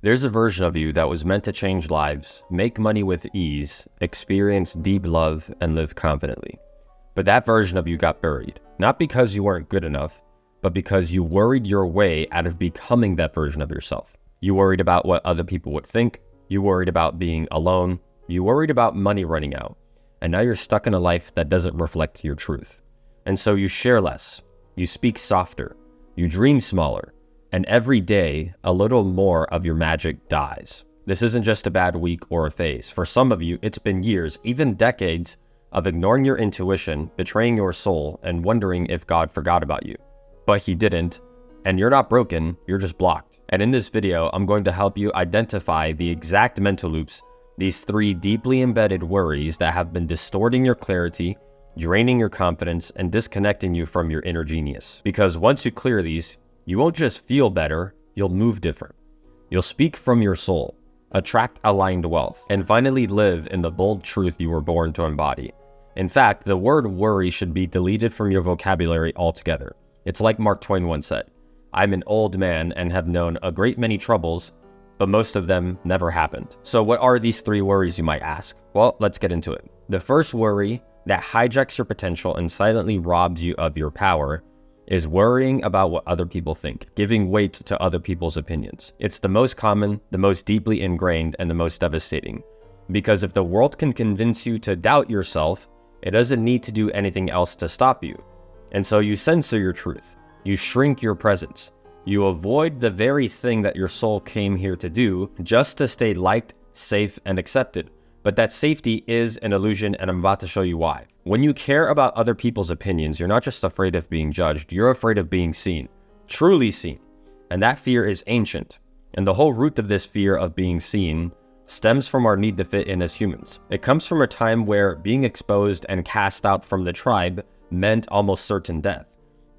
There's a version of you that was meant to change lives, make money with ease, experience deep love, and live confidently. But that version of you got buried, not because you weren't good enough, but because you worried your way out of becoming that version of yourself. You worried about what other people would think, you worried about being alone, you worried about money running out, and now you're stuck in a life that doesn't reflect your truth. And so you share less, you speak softer, you dream smaller, and every day, a little more of your magic dies. This isn't just a bad week or a phase. For some of you, it's been years, even decades, of ignoring your intuition, betraying your soul, and wondering if God forgot about you. But he didn't, and you're not broken, you're just blocked. And in this video, I'm going to help you identify the exact mental loops, these 3 deeply embedded worries that have been distorting your clarity, draining your confidence, and disconnecting you from your inner genius. Because once you clear these, you won't just feel better, you'll move different. You'll speak from your soul, attract aligned wealth, and finally live in the bold truth you were born to embody. In fact, the word worry should be deleted from your vocabulary altogether. It's like Mark Twain once said, "I'm an old man and have known a great many troubles, but most of them never happened." So what are these 3 worries, you might ask? Well, let's get into it. The first worry that hijacks your potential and silently robs you of your power is worrying about what other people think, giving weight to other people's opinions. It's the most common, the most deeply ingrained, and the most devastating. Because if the world can convince you to doubt yourself, it doesn't need to do anything else to stop you. And so you censor your truth. You shrink your presence. You avoid the very thing that your soul came here to do just to stay liked, safe, and accepted. But that safety is an illusion, and I'm about to show you why. When you care about other people's opinions, you're not just afraid of being judged, you're afraid of being seen, truly seen. And that fear is ancient. And the whole root of this fear of being seen stems from our need to fit in as humans. It comes from a time where being exposed and cast out from the tribe meant almost certain death.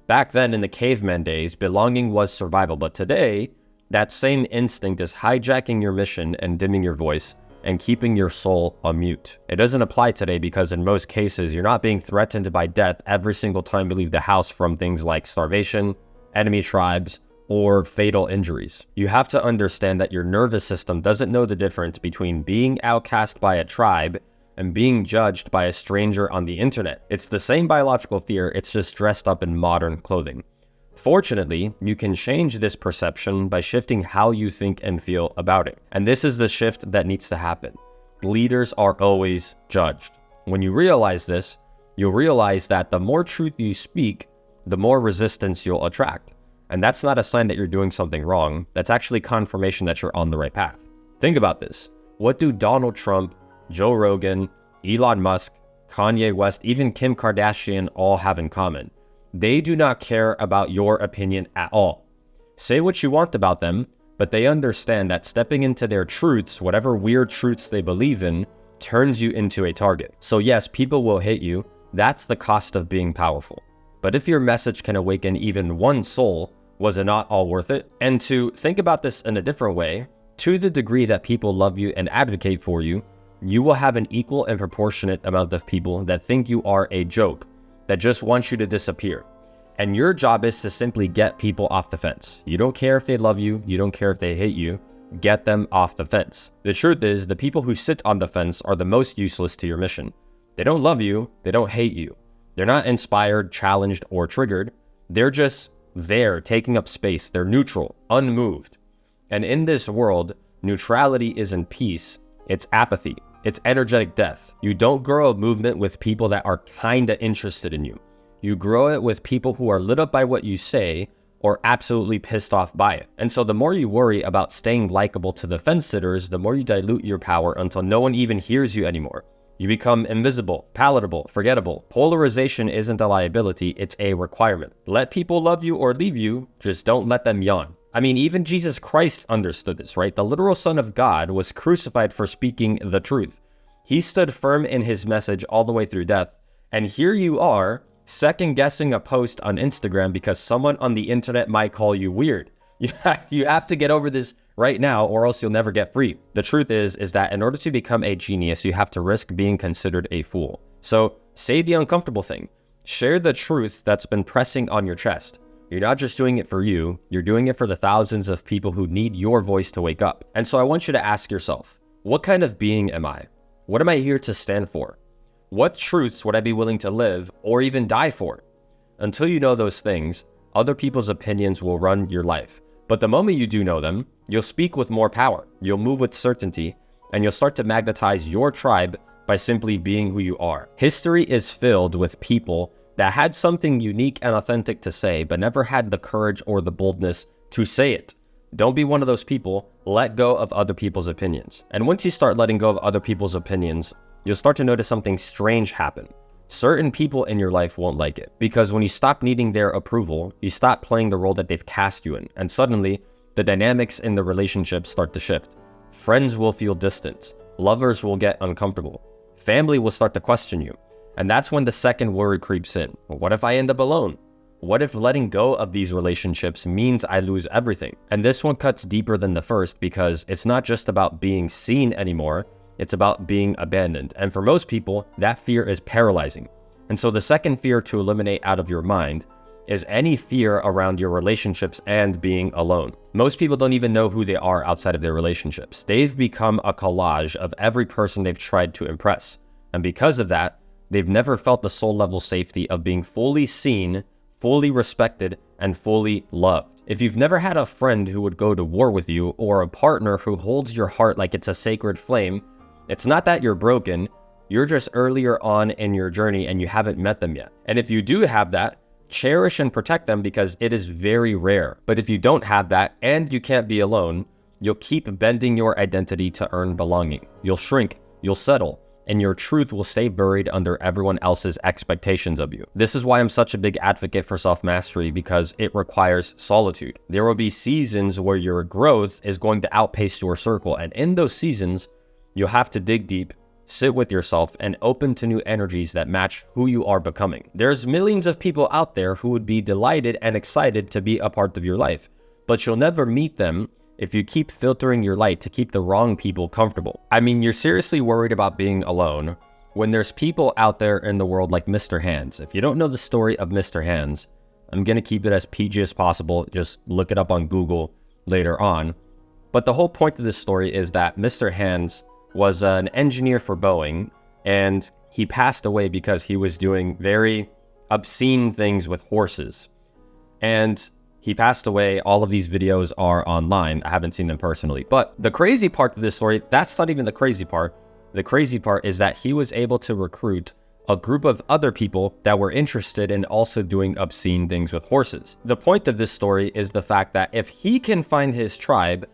Back then in the caveman days, belonging was survival, but today, that same instinct is hijacking your mission and dimming your voice and keeping your soul on mute. It doesn't apply today because in most cases, you're not being threatened by death every single time you leave the house from things like starvation, enemy tribes, or fatal injuries. You have to understand that your nervous system doesn't know the difference between being outcast by a tribe and being judged by a stranger on the internet. It's the same biological fear, it's just dressed up in modern clothing. Fortunately, you can change this perception by shifting how you think and feel about it. And this is the shift that needs to happen. Leaders are always judged. When you realize this, you'll realize that the more truth you speak, the more resistance you'll attract. And that's not a sign that you're doing something wrong. That's actually confirmation that you're on the right path. Think about this. What do Donald Trump, Joe Rogan, Elon Musk, Kanye West, even Kim Kardashian all have in common? They do not care about your opinion at all. Say what you want about them, but they understand that stepping into their truths, whatever weird truths they believe in, turns you into a target. So yes, people will hate you. That's the cost of being powerful. But if your message can awaken even one soul, was it not all worth it? And to think about this in a different way, to the degree that people love you and advocate for you, you will have an equal and proportionate amount of people that think you are a joke, that just want you to disappear. And your job is to simply get people off the fence. You don't care if they love you, you don't care if they hate you, get them off the fence. The truth is, the people who sit on the fence are the most useless to your mission. They don't love you, they don't hate you. They're not inspired, challenged, or triggered. They're just there, taking up space. They're neutral, unmoved. And in this world, neutrality isn't peace, it's apathy. It's energetic death. You don't grow a movement with people that are kinda interested in you. You grow it with people who are lit up by what you say or absolutely pissed off by it. And so the more you worry about staying likable to the fence sitters, the more you dilute your power until no one even hears you anymore. You become invisible, palatable, forgettable. Polarization isn't a liability, it's a requirement. Let people love you or leave you, just don't let them yawn. I mean, even Jesus Christ understood this, right? The literal Son of God was crucified for speaking the truth. He stood firm in his message all the way through death. And here you are, second-guessing a post on Instagram because someone on the internet might call you weird. You have to get over this right now, or else you'll never get free. The truth is that in order to become a genius, you have to risk being considered a fool. So say the uncomfortable thing. Share the truth that's been pressing on your chest. You're not just doing it for you, you're doing it for the thousands of people who need your voice to wake up. And so I want you to ask yourself, what kind of being am I? What am I here to stand for? What truths would I be willing to live or even die for? Until you know those things, other people's opinions will run your life. But the moment you do know them, you'll speak with more power, you'll move with certainty, and you'll start to magnetize your tribe by simply being who you are. History is filled with people that had something unique and authentic to say, but never had the courage or the boldness to say it. Don't be one of those people. Let go of other people's opinions. And once you start letting go of other people's opinions, you'll start to notice something strange happen. Certain people in your life won't like it, because when you stop needing their approval, you stop playing the role that they've cast you in, and suddenly the dynamics in the relationship start to shift. Friends will feel distant. Lovers will get uncomfortable. Family will start to question you. And that's when the second worry creeps in. What if I end up alone? What if letting go of these relationships means I lose everything? And this one cuts deeper than the first, because it's not just about being seen anymore, it's about being abandoned. And for most people, that fear is paralyzing. And so the second fear to eliminate out of your mind is any fear around your relationships and being alone. Most people don't even know who they are outside of their relationships. They've become a collage of every person they've tried to impress. And because of that, they've never felt the soul level safety of being fully seen, fully respected, and fully loved. If you've never had a friend who would go to war with you, or a partner who holds your heart like it's a sacred flame, it's not that you're broken, you're just earlier on in your journey and you haven't met them yet. And if you do have that, cherish and protect them, because it is very rare. But if you don't have that and you can't be alone, you'll keep bending your identity to earn belonging. You'll shrink, you'll settle, and your truth will stay buried under everyone else's expectations of you. This is why I'm such a big advocate for self-mastery, because it requires solitude. There will be seasons where your growth is going to outpace your circle, and in those seasons, you'll have to dig deep, sit with yourself, and open to new energies that match who you are becoming. There's millions of people out there who would be delighted and excited to be a part of your life, but you'll never meet them if you keep filtering your light to keep the wrong people comfortable. I mean, you're seriously worried about being alone when there's people out there in the world like Mr. Hands. If you don't know the story of Mr. Hands, I'm gonna keep it as PG as possible. Just look it up on Google later on. But the whole point of this story is that Mr. Hands was an engineer for Boeing, and he passed away because he was doing very obscene things with horses. And he passed away. All of these videos are online. I haven't seen them personally. But the crazy part of this story, that's not even the crazy part. The crazy part is that he was able to recruit a group of other people that were interested in also doing obscene things with horses. The point of this story is the fact that if he can find his tribe,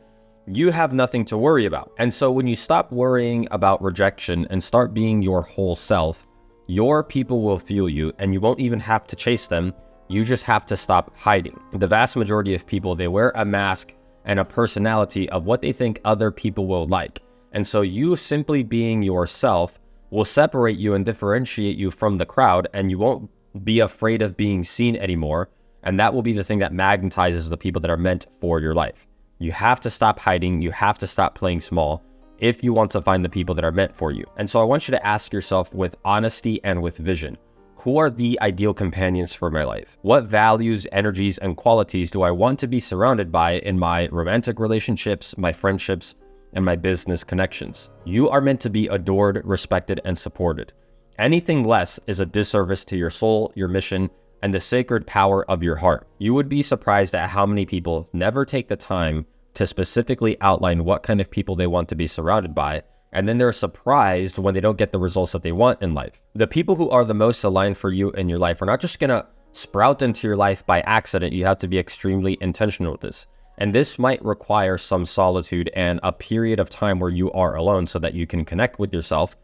you have nothing to worry about. And so when you stop worrying about rejection and start being your whole self, your people will feel you, and you won't even have to chase them. You just have to stop hiding. The vast majority of people, they wear a mask and a personality of what they think other people will like. And so you simply being yourself will separate you and differentiate you from the crowd, and you won't be afraid of being seen anymore. And that will be the thing that magnetizes the people that are meant for your life. You have to stop hiding. You have to stop playing small if you want to find the people that are meant for you. And so I want you to ask yourself with honesty and with vision, who are the ideal companions for my life? What values, energies, and qualities do I want to be surrounded by in my romantic relationships, my friendships, and my business connections? You are meant to be adored, respected, and supported. Anything less is a disservice to your soul, your mission, and the sacred power of your heart. You would be surprised at how many people never take the time to specifically outline what kind of people they want to be surrounded by, and then they're surprised when they don't get the results that they want in life. The people who are the most aligned for you in your life are not just gonna sprout into your life by accident. You have to be extremely intentional with this. And this might require some solitude and a period of time where you are alone so that you can connect with yourself.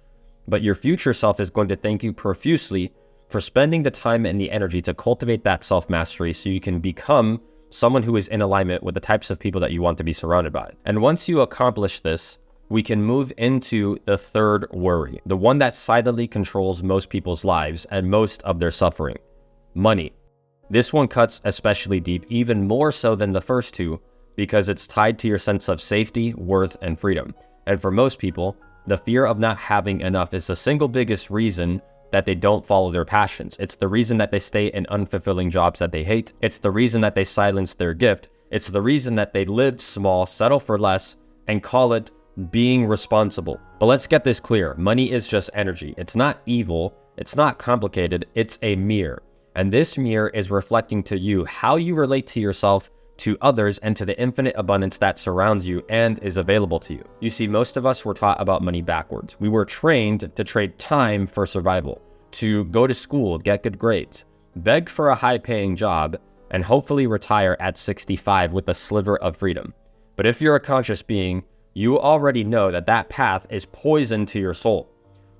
But your future self is going to thank you profusely for spending the time and the energy to cultivate that self-mastery so you can become someone who is in alignment with the types of people that you want to be surrounded by. And once you accomplish this, we can move into the third worry, the one that silently controls most people's lives and most of their suffering: money. This one cuts especially deep, even more so than the first two, because it's tied to your sense of safety, worth, and freedom. And for most people, the fear of not having enough is the single biggest reason that they don't follow their passions. It's the reason that they stay in unfulfilling jobs that they hate. It's the reason that they silence their gift. It's the reason that they live small, settle for less, and call it being responsible. But let's get this clear. Money is just energy. It's not evil. It's not complicated. It's a mirror. And this mirror is reflecting to you how you relate to yourself, to others, and to the infinite abundance that surrounds you and is available to you. You see, most of us were taught about money backwards. We were trained to trade time for survival, to go to school, get good grades, beg for a high-paying job, and hopefully retire at 65 with a sliver of freedom. But if you're a conscious being, you already know that that path is poison to your soul.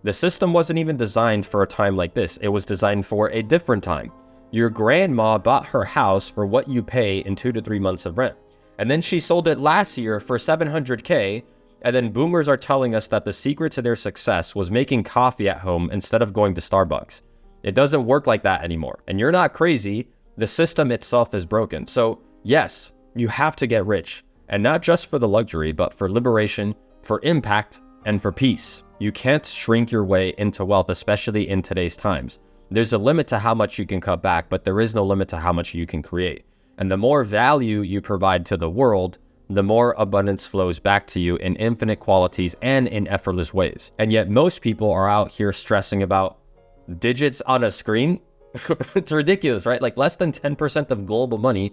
The system wasn't even designed for a time like this. It was designed for a different time. Your grandma bought her house for what you pay in 2 to 3 months of rent. And then she sold it last year for $700K. And then boomers are telling us that the secret to their success was making coffee at home instead of going to Starbucks. It doesn't work like that anymore. And you're not crazy. The system itself is broken. So yes, you have to get rich. And not just for the luxury, but for liberation, for impact, and for peace. You can't shrink your way into wealth, especially in today's times. There's a limit to how much you can cut back, but there is no limit to how much you can create. And the more value you provide to the world, the more abundance flows back to you in infinite qualities and in effortless ways. And yet most people are out here stressing about digits on a screen. It's ridiculous, right? Like less than 10% of global money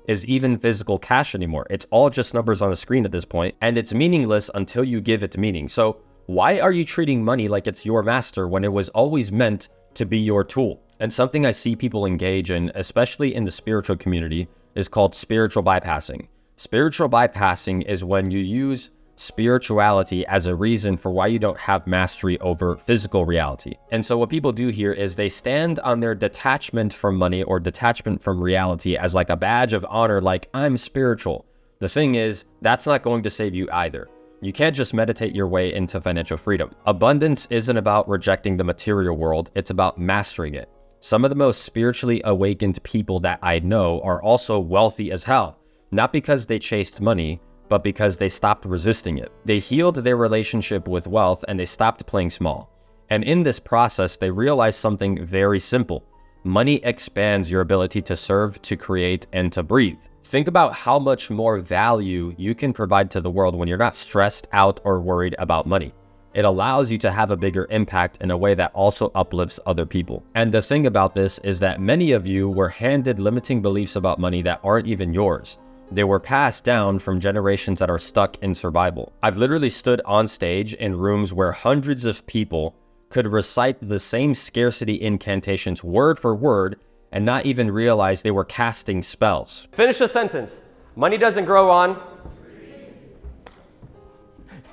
is even physical cash anymore. It's all just numbers on a screen at this point, and it's meaningless until you give it meaning. So why are you treating money like it's your master when it was always meant to be your tool? And something I see people engage in, especially in the spiritual community, is called spiritual bypassing. Spiritual bypassing is when you use spirituality as a reason for why you don't have mastery over physical reality. And so what people do here is they stand on their detachment from money or detachment from reality as like a badge of honor, like I'm spiritual. The thing is, that's not going to save you either. You can't just meditate your way into financial freedom. Abundance isn't about rejecting the material world, it's about mastering it. Some of the most spiritually awakened people that I know are also wealthy as hell, not because they chased money, but because they stopped resisting it. They healed their relationship with wealth and they stopped playing small. And in this process, they realized something very simple. Money expands your ability to serve, to create, and to breathe. Think about how much more value you can provide to the world when you're not stressed out or worried about money. It allows you to have a bigger impact in a way that also uplifts other people. And the thing about this is that many of you were handed limiting beliefs about money that aren't even yours. They were passed down from generations that are stuck in survival. I've literally stood on stage in rooms where hundreds of people could recite the same scarcity incantations word for word and not even realize they were casting spells. Finish the sentence. Money doesn't grow on.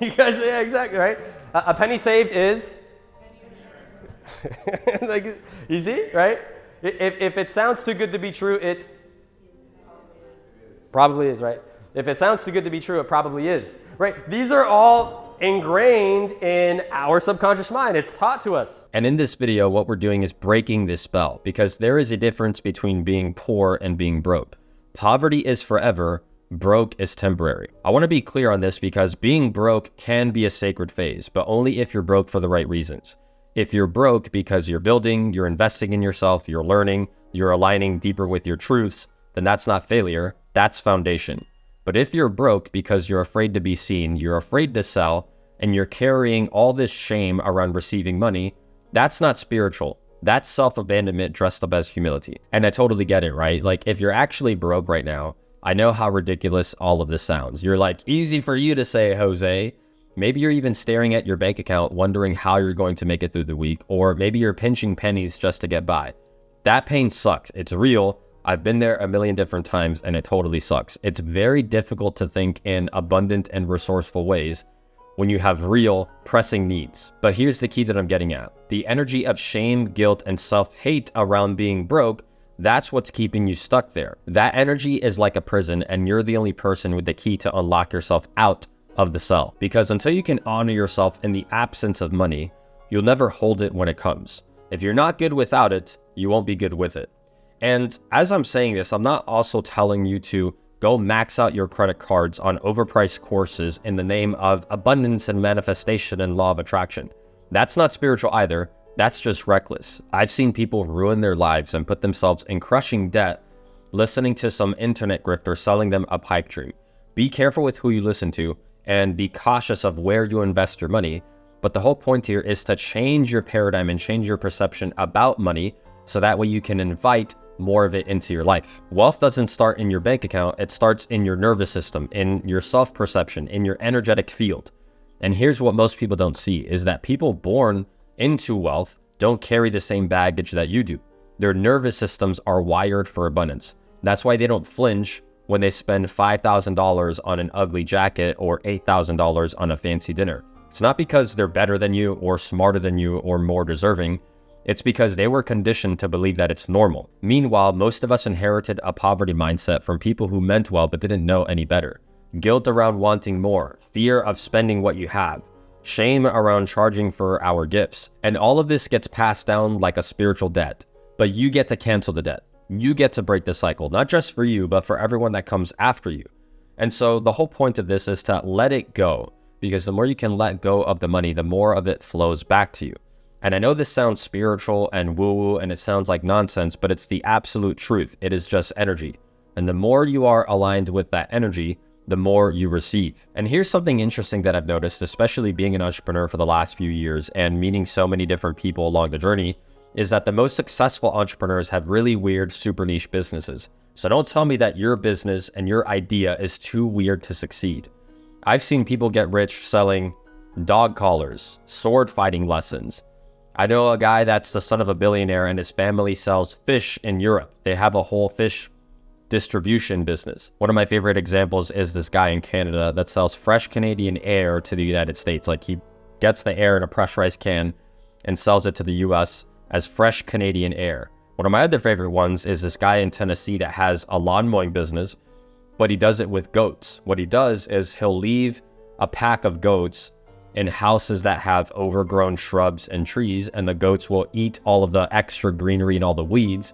You guys, yeah, exactly, right? A penny saved is? Like, you see, right? If it sounds too good to be true, it probably is, right? If it sounds too good to be true, it probably is, right? These are all ingrained in our subconscious mind. It's taught to us. And in this video, what we're doing is breaking this spell, because there is a difference between being poor and being broke. Poverty is forever, broke is temporary. I want to be clear on this because being broke can be a sacred phase, but only if you're broke for the right reasons. If you're broke because you're building, you're investing in yourself, you're learning, you're aligning deeper with your truths, then that's not failure, that's foundation. But if you're broke because you're afraid to be seen, you're afraid to sell, and you're carrying all this shame around receiving money, that's not spiritual. That's self-abandonment dressed up as humility. And I totally get it, right? Like if you're actually broke right now, I know how ridiculous all of this sounds. You're like, easy for you to say, Jose. Maybe you're even staring at your bank account, wondering how you're going to make it through the week, or maybe you're pinching pennies just to get by. That pain sucks. It's real. I've been there a million different times and it totally sucks. It's very difficult to think in abundant and resourceful ways when you have real pressing needs. But here's the key that I'm getting at. The energy of shame, guilt, and self-hate around being broke, that's what's keeping you stuck there. That energy is like a prison and you're the only person with the key to unlock yourself out of the cell. Because until you can honor yourself in the absence of money, you'll never hold it when it comes. If you're not good without it, you won't be good with it. And as I'm saying this, I'm not also telling you to go max out your credit cards on overpriced courses in the name of abundance and manifestation and law of attraction. That's not spiritual either. That's just reckless. I've seen people ruin their lives and put themselves in crushing debt listening to some internet grifter selling them a pipe dream. Be careful with who you listen to and be cautious of where you invest your money. But the whole point here is to change your paradigm and change your perception about money so that way you can invite more of it into your life. Wealth doesn't start in your bank account. It starts in your nervous system, in your self-perception, in your energetic field. And here's what most people don't see is that people born into wealth don't carry the same baggage that you do. Their nervous systems are wired for abundance. That's why they don't flinch when they spend $5,000 on an ugly jacket or $8,000 on a fancy dinner. It's not because they're better than you or smarter than you or more deserving. It's because they were conditioned to believe that it's normal. Meanwhile, most of us inherited a poverty mindset from people who meant well but didn't know any better. Guilt around wanting more, fear of spending what you have, shame around charging for our gifts. And all of this gets passed down like a spiritual debt. But you get to cancel the debt. You get to break the cycle, not just for you, but for everyone that comes after you. And so the whole point of this is to let it go, because the more you can let go of the money, the more of it flows back to you. And I know this sounds spiritual and woo-woo and it sounds like nonsense, but it's the absolute truth. It is just energy. And the more you are aligned with that energy, the more you receive. And here's something interesting that I've noticed, especially being an entrepreneur for the last few years and meeting so many different people along the journey, is that the most successful entrepreneurs have really weird, super niche businesses. So don't tell me that your business and your idea is too weird to succeed. I've seen people get rich selling dog collars, sword fighting lessons. I know a guy that's the son of a billionaire and his family sells fish in Europe. They have a whole fish distribution business. One of my favorite examples is this guy in Canada that sells fresh Canadian air to the United States. Like he gets the air in a pressurized can and sells it to the US as fresh Canadian air. One of my other favorite ones is this guy in Tennessee that has a lawn mowing business, but he does it with goats. What he does is he'll leave a pack of goats in houses that have overgrown shrubs and trees, and the goats will eat all of the extra greenery and all the weeds.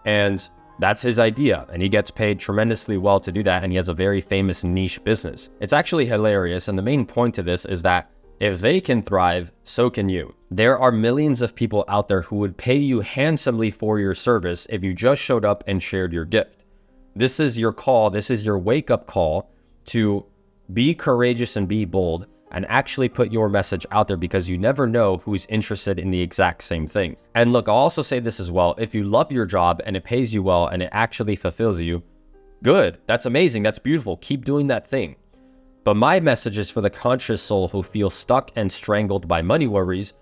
And that's his idea. And he gets paid tremendously well to do that. And he has a very famous niche business. It's actually hilarious. And the main point to this is that if they can thrive, so can you. There are millions of people out there who would pay you handsomely for your service if you just showed up and shared your gift. This is your call. This is your wake-up call to be courageous and be bold and actually put your message out there, because you never know who's interested in the exact same thing. And look, I'll also say this as well. If you love your job and it pays you well and it actually fulfills you, good. That's amazing. That's beautiful. Keep doing that thing. But my message is for the conscious soul who feels stuck and strangled by money worries.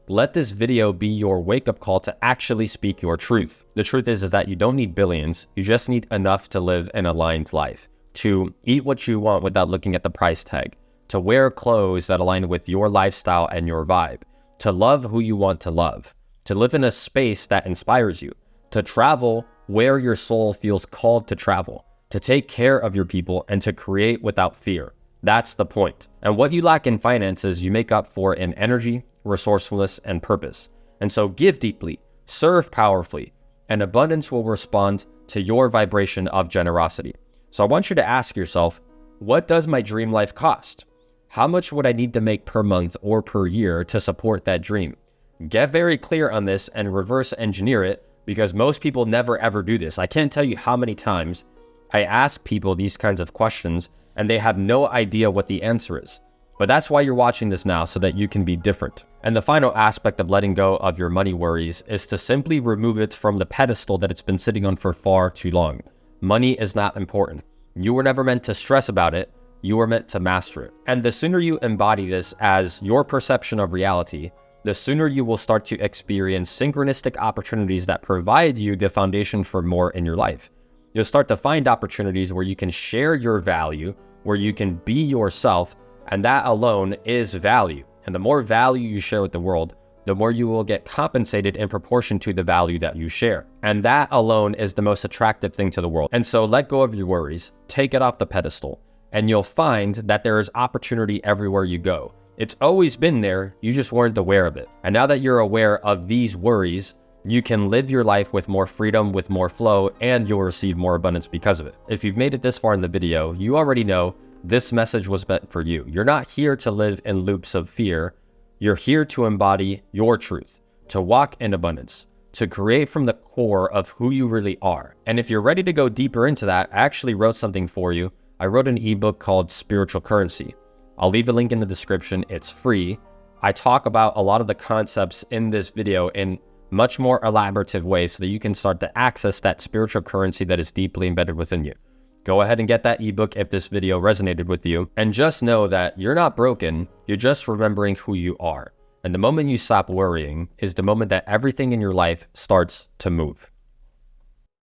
Let this video be your wake-up call to actually speak your truth. The truth is that you don't need billions. You just need enough to live an aligned life, to eat what you want without looking at the price tag, to wear clothes that align with your lifestyle and your vibe, to love who you want to love, to live in a space that inspires you, to travel where your soul feels called to travel, to take care of your people, and to create without fear. That's the point. And what you lack in finances, you make up for in energy, resourcefulness, and purpose. And so give deeply, serve powerfully, and abundance will respond to your vibration of generosity. So I want you to ask yourself, what does my dream life cost? How much would I need to make per month or per year to support that dream? Get very clear on this and reverse engineer it, because most people never ever do this. I can't tell you how many times I ask people these kinds of questions and they have no idea what the answer is. But that's why you're watching this now, so that you can be different. And the final aspect of letting go of your money worries is to simply remove it from the pedestal that it's been sitting on for far too long. Money is not important. You were never meant to stress about it. You were meant to master it. And the sooner you embody this as your perception of reality, the sooner you will start to experience synchronistic opportunities that provide you the foundation for more in your life. You'll start to find opportunities where you can share your value, where you can be yourself, and that alone is value. And the more value you share with the world, the more you will get compensated in proportion to the value that you share. And that alone is the most attractive thing to the world. And so let go of your worries, take it off the pedestal, and you'll find that there is opportunity everywhere you go. It's always been there, you just weren't aware of it. And now that you're aware of these worries, you can live your life with more freedom, with more flow, and you'll receive more abundance because of it. If you've made it this far in the video, you already know this message was meant for you. You're not here to live in loops of fear. You're here to embody your truth, to walk in abundance, to create from the core of who you really are. And if you're ready to go deeper into that, I actually wrote something for you. I wrote an ebook called Spiritual Currency. I'll leave a link in the description. It's free. I talk about a lot of the concepts in this video in much more elaborative ways so that you can start to access that spiritual currency that is deeply embedded within you. Go ahead and get that ebook if this video resonated with you. And just know that you're not broken. You're just remembering who you are. And the moment you stop worrying is the moment that everything in your life starts to move.